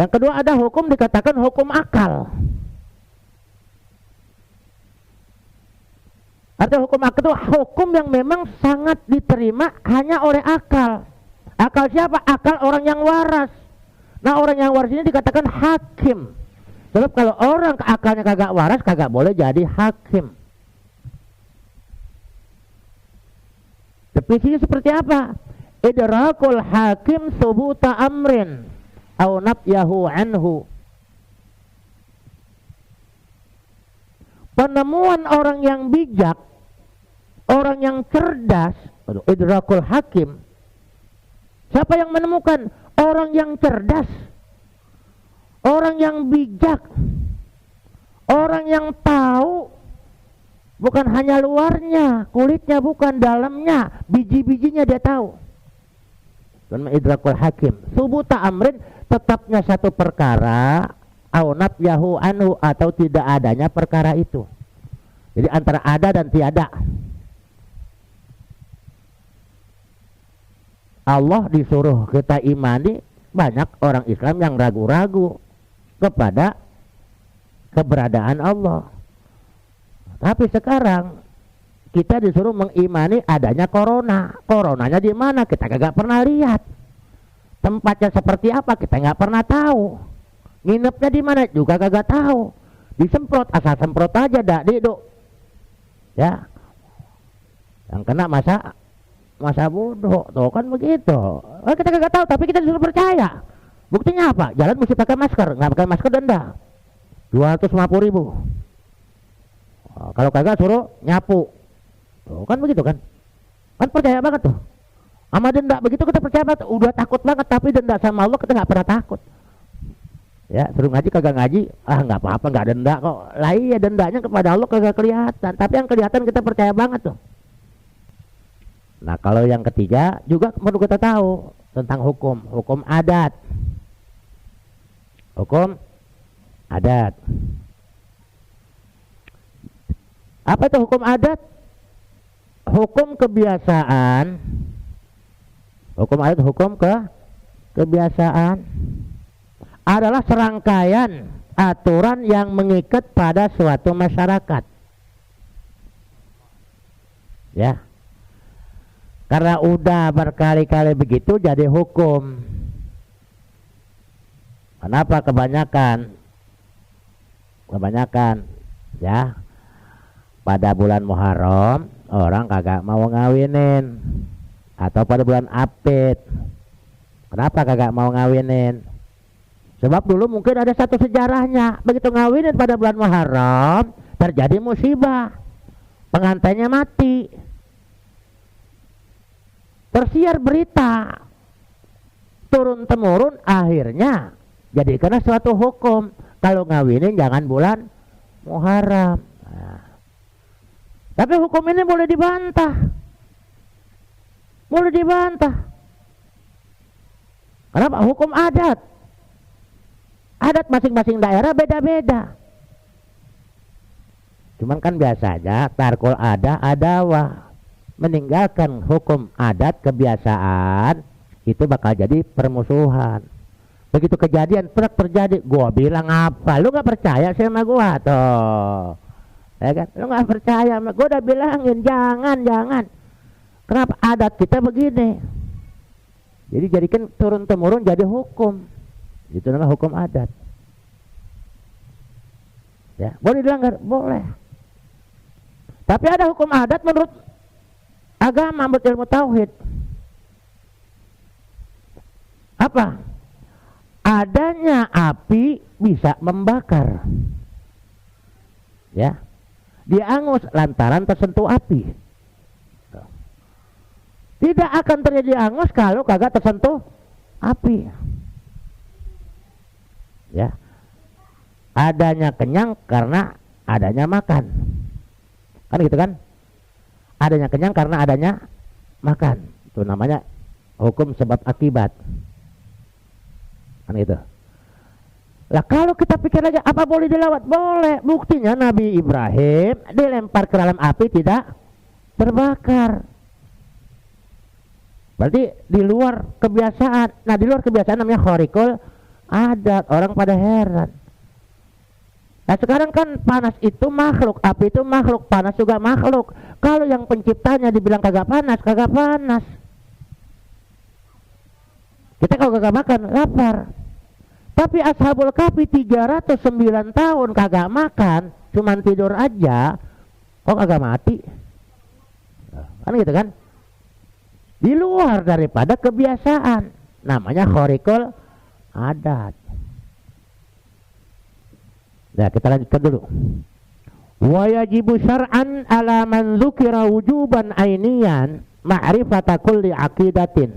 Yang kedua ada hukum dikatakan hukum akal. Artinya hukum akal itu hukum yang memang sangat diterima hanya oleh akal. Akal siapa? Akal orang yang waras. Nah orang yang waras ini dikatakan hakim. Sebab kalau orang akalnya kagak waras kagak boleh jadi hakim. Definisinya seperti apa? Idrakul hakim subuta amrin au nafyahu anhu. Penemuan orang yang bijak, orang yang cerdas, idrakul hakim. Siapa yang menemukan? Orang yang cerdas, orang yang bijak, orang yang tahu bukan hanya luarnya, kulitnya bukan, dalamnya, biji-bijinya dia tahu. Dan idrakul hakim, subuta amrin, tetapnya satu perkara, au nafyahu anhu, atau tidak adanya perkara itu. Jadi antara ada dan tiada. Allah disuruh kita imani, banyak orang Islam yang ragu-ragu kepada keberadaan Allah. Tapi sekarang kita disuruh mengimani adanya corona. Coronanya di mana? Kita kagak pernah lihat. Tempatnya seperti apa? Kita nggak pernah tahu. Nginepnya di mana? Juga kagak tahu. Disemprot, asal semprot aja dak diduk. Ya. Yang kena masa bodoh, tuh kan begitu. Oh, kita kagak tahu, tapi kita disuruh percaya. Buktinya apa? Jalan mesti pakai masker, nggak pakai masker denda 250.000. Oh, kalau kagak suruh nyapu, tuh kan begitu kan? Kan percaya banget tuh. Sama denda begitu kita percaya banget. Udah takut banget, tapi denda sama Allah kita nggak pernah takut. Ya, suruh ngaji kagak ngaji, nggak apa-apa, nggak denda kok. Lah iya, dendanya kepada Allah kagak kelihatan, tapi yang kelihatan kita percaya banget tuh. Nah kalau yang ketiga juga perlu kita tahu tentang hukum adat. Hukum adat. Apa itu hukum adat? Hukum kebiasaan. Hukum adat, hukum kebiasaan adalah serangkaian aturan yang mengikat pada suatu masyarakat. Ya. Karena udah berkali-kali begitu jadi hukum. Kenapa kebanyakan ya pada bulan Muharram orang kagak mau ngawinin, atau pada bulan Apit. Kenapa kagak mau ngawinin? Sebab dulu mungkin ada satu sejarahnya, begitu ngawinin pada bulan Muharram terjadi musibah, pengantinnya mati. Tersiar berita turun temurun, akhirnya jadi karena suatu hukum kalau ngawinin jangan bulan Muharram. Nah, tapi hukum ini boleh dibantah, Kenapa? Hukum adat masing-masing daerah beda-beda. Cuman kan biasa aja tarkul adawah, meninggalkan hukum adat kebiasaan itu bakal jadi permusuhan. Begitu kejadian terjadi, gua bilang apa? Lu nggak percaya sama gua toh? Ya kan? Lu nggak percaya sama gua, udah bilangin jangan. Kenapa adat kita begini? Jadi jadikan turun temurun jadi hukum. Itu namanya hukum adat. Ya, boleh dilanggar, boleh. Tapi ada hukum adat menurut agama, menurut ilmu tauhid. Apa? Adanya api bisa membakar. Ya. Dia angus lantaran tersentuh api. Tidak akan terjadi angus kalau kagak tersentuh api. Ya. Adanya kenyang karena adanya makan. Kan gitu kan? Adanya kenyang karena adanya makan. Itu namanya hukum sebab akibat. Kan gitu. Lah kalau kita pikir aja apa boleh dilewat? Boleh. Buktinya Nabi Ibrahim dilempar ke dalam api tidak terbakar. Berarti di luar kebiasaan. Nah, di luar kebiasaan namanya khariqul adat, orang pada heran. Nah sekarang kan panas itu makhluk, api itu makhluk, panas juga makhluk. Kalau yang penciptanya dibilang kagak panas, kagak panas. Kita kalau kagak makan, lapar. Tapi Ashabul Kahfi 309 tahun kagak makan, cuman tidur aja, kok kagak mati? Kan gitu kan? Di luar daripada kebiasaan, namanya khariqul adat. Nah kita lanjutkan dulu. Wa yajibu syar'an ala man dzukira wujuban ainiyan ma'rifata kulli aqidatin.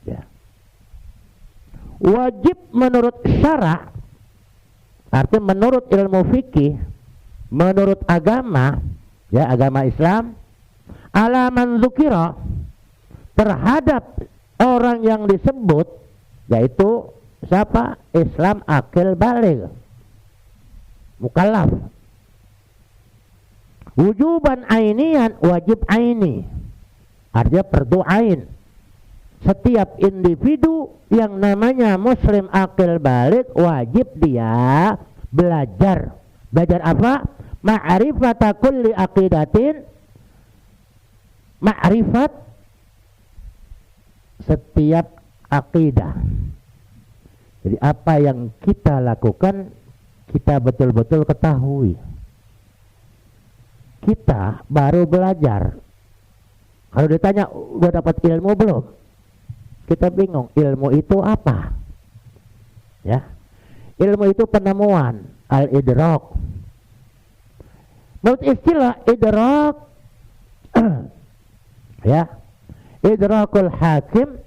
Ya. Wajib menurut syara', artinya menurut ilmu fikih, menurut agama, ya agama Islam, ala man dzukira, terhadap orang yang disebut, yaitu siapa? Islam akil baligh, mukallaf. Wujuban ainian, wajib aini, artinya fardu ain. Setiap individu yang namanya muslim akil baligh wajib dia belajar. Belajar apa? Ma'rifata kulli aqidatin, ma'rifat setiap akidah. Jadi apa yang kita lakukan kita betul-betul ketahui. Kita baru belajar. Kalau ditanya udah dapat ilmu belum? Kita bingung, ilmu itu apa? Ya. Ilmu itu penemuan, al-idrak. Menurut istilah idrak ya, idrakul hakim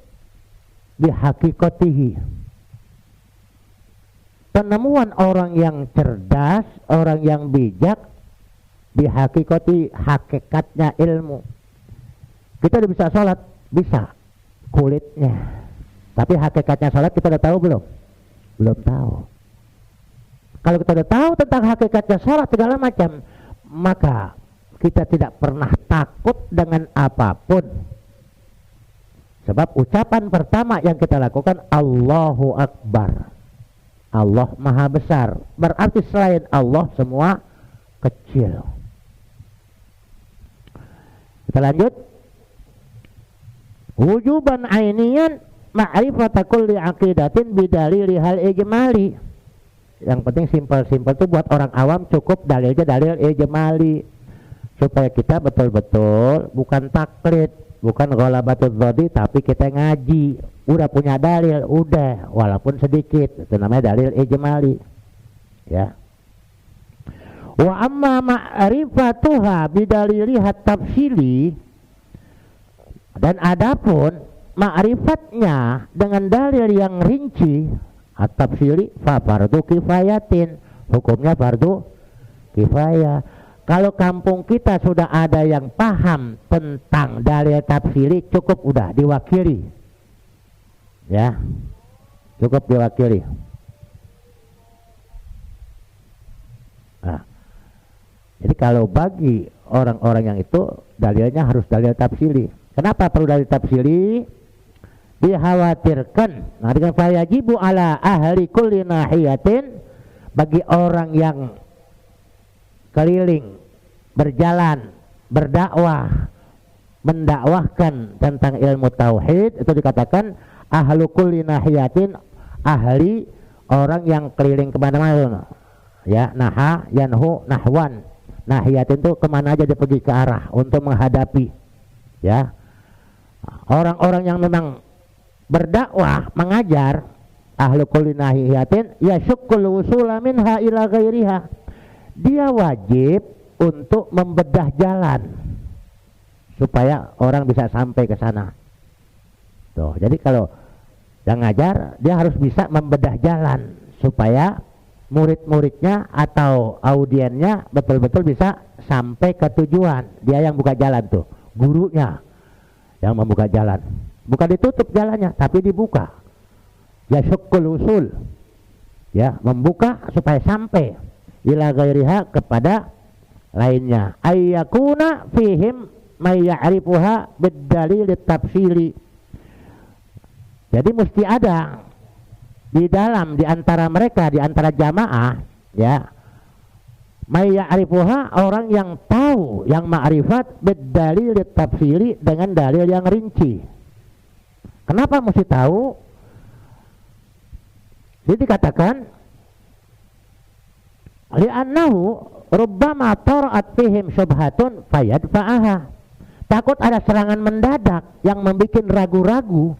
bihaqiqatihi. Penemuan orang yang cerdas, orang yang bijak bihaqiqati, hakikatnya ilmu. Kita udah bisa sholat, bisa kulitnya, tapi hakikatnya sholat kita udah tahu belum? Belum tahu. Kalau kita udah tahu tentang hakikatnya sholat segala macam, maka kita tidak pernah takut dengan apapun. Sebab ucapan pertama yang kita lakukan Allahu Akbar, Allah Maha Besar. Berarti selain Allah semua kecil. Kita lanjut. Wujuban ainian ma'rifata kulli aqidatin bidalili hal ijmali. Yang penting simpel-simpel itu buat orang awam cukup dalilnya dalil ijmali, supaya kita betul-betul bukan taklid, bukan ghalabatul dzadi, tapi kita ngaji. Udah punya dalil, udah walaupun sedikit, itu namanya dalil ijmali. Ya. Wa amma ma'rifatuha bidaliliha tafsili, dan adapun ma'rifatnya dengan dalil yang rinci at-tafsili fa fardu kifayatin, hukumnya fardu kifayah. Kalau kampung kita sudah ada yang paham tentang dalil tafsili, cukup udah diwakili. Ya. Cukup diwakili. Nah. Jadi kalau bagi orang-orang yang itu dalilnya harus dalil tafsili. Kenapa perlu dalil tafsili? Dikhawatirkan, nah dengan fayajibu ala ahli kulli nahiyatin, bagi orang yang keliling, berjalan, berdakwah, mendakwahkan tentang ilmu tauhid, itu dikatakan ahlu kulli nahiyatin, ahli orang yang keliling kemana-mana. Ya, naha, yanhu, nahwan. Nahiyatin itu kemana aja dia pergi ke arah untuk menghadapi. Ya, orang-orang yang memang berdakwah, mengajar, ahlu kulli nahiyatin yasyukkul wusula minha ila ghairiha, dia wajib untuk membedah jalan supaya orang bisa sampai ke sana. Tuh, jadi kalau yang ngajar dia harus bisa membedah jalan supaya murid-muridnya atau audiennya betul-betul bisa sampai ke tujuan. Dia yang buka jalan tuh, gurunya yang membuka jalan. Bukan ditutup jalannya, tapi dibuka. Ya syukkul usul, ya membuka supaya sampai ila ghairiha, kepada lainnya. Ayyakuna fihim may ya'rifuha bid-dalil tafsili. Jadi mesti ada di antara mereka, di antara jamaah, ya, may ya'rifuha, orang yang tahu, yang ma'rifat bid-dalil tafsiri, dengan dalil yang rinci. Kenapa mesti tahu? Jadi dikatakan li'annahu rubbama tara'at fihim syubhatun fayadfa'aha. Takut ada serangan mendadak yang membuat ragu-ragu.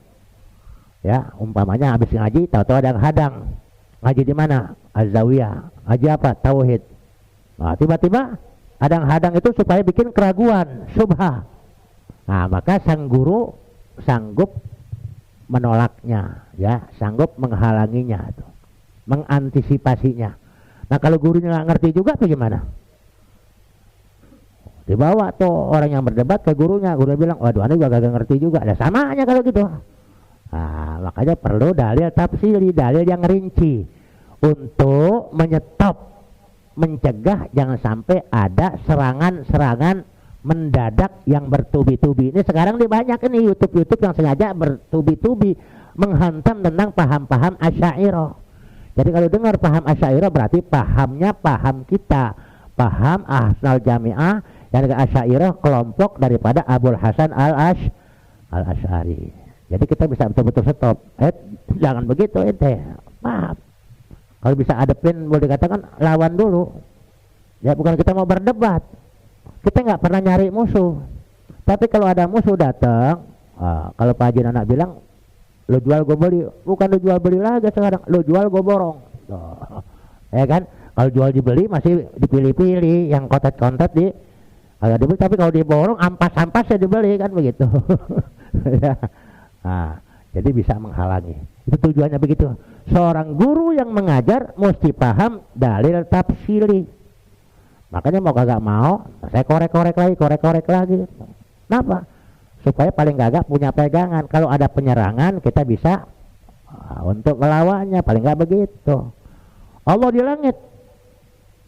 Ya, umpamanya habis ngaji tahu-tahu ada yang hadang. Ngaji di mana? Az-Zawiyah. Ngaji apa? Tauhid. Nah, tiba-tiba ada yang hadang itu supaya bikin keraguan, syubhah. Nah, maka sang guru sanggup menolaknya, ya, sanggup menghalanginya, mengantisipasinya. Nah, kalau gurunya nggak ngerti juga bagaimana? Dibawa tuh orang yang berdebat ke gurunya, gurunya bilang, waduh, anda juga gak ngerti juga. Ada samanya kalau gitu. Nah, makanya perlu dalil tafsiri, dalil yang rinci untuk menyetop, mencegah jangan sampai ada serangan-serangan mendadak yang bertubi-tubi. Ini sekarang banyak ini YouTube yang sengaja bertubi-tubi menghantam tentang paham-paham Asy'ariyah. Jadi kalau dengar paham Asy'ariyah berarti pahamnya paham kita, paham Ahlus Jami'ah, yang Asy'ariyah kelompok daripada Abul Hasan Al-Asy'ari. Jadi kita bisa betul-betul stop. Jangan begitu ente. Paham. Kalau bisa adepin, boleh dikatakan lawan dulu. Ya, bukan kita mau berdebat. Kita nggak pernah nyari musuh. Tapi kalau ada musuh datang, kalau Pak Haji anak bilang, lo jual gue beli. Bukan lo jual beli lagi sekarang, lo jual gue borong. Ya kan? Kalau jual dibeli masih dipilih-pilih, yang kontet-kontet di kalau dibeli, tapi kalau diborong ampas-ampas ya dibeli, kan begitu. Ya. Nah, jadi bisa menghalangi. Itu tujuannya begitu. Seorang guru yang mengajar mesti paham dalil tafsiri. Makanya mau kagak mau, saya korek-korek lagi. Kenapa? Supaya paling kagak punya pegangan. Kalau ada penyerangan kita bisa untuk melawannya, paling nggak begitu. Allah di langit.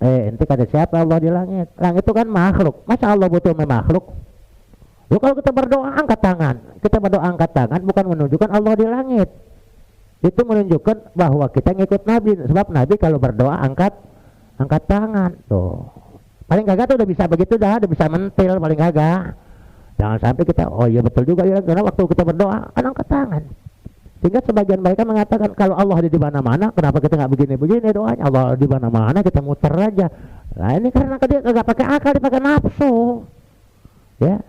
Ente kata siapa Allah di langit? Langit itu kan makhluk. Masa Allah butuh makhluk? Loh, kalau kita berdoa angkat tangan. Kita berdoa angkat tangan bukan menunjukkan Allah di langit. Itu menunjukkan bahwa kita ngikut Nabi. Sebab Nabi kalau berdoa angkat tangan. Tuh. Paling kagak tuh udah bisa begitu dah, udah bisa mentil paling kagak. Jangan sampai kita, oh iya betul juga ya, karena waktu kita berdoa kan angkat tangan. Sehingga sebagian mereka mengatakan kalau Allah ada di mana-mana, kenapa kita nggak begini-begini doanya? Allah di mana-mana, kita muter aja. Nah ini karena dia kagak pakai akal, dia pakai nafsu. Ya.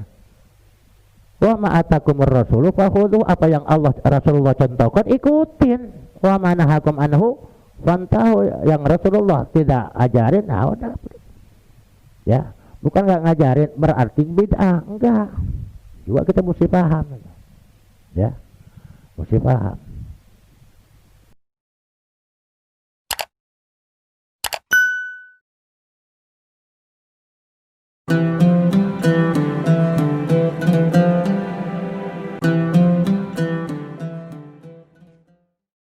Wa ma'atakumur rasulu fakhudhu, apa yang Allah Rasulullah contohkan ikutin. Wa manahakum anhu fantahu, yang Rasulullah tidak ajarin, nah udah. Ya, bukan nggak ngajarin berarti bid'ah, enggak. Juga kita mesti paham. Ya. Mesti paham.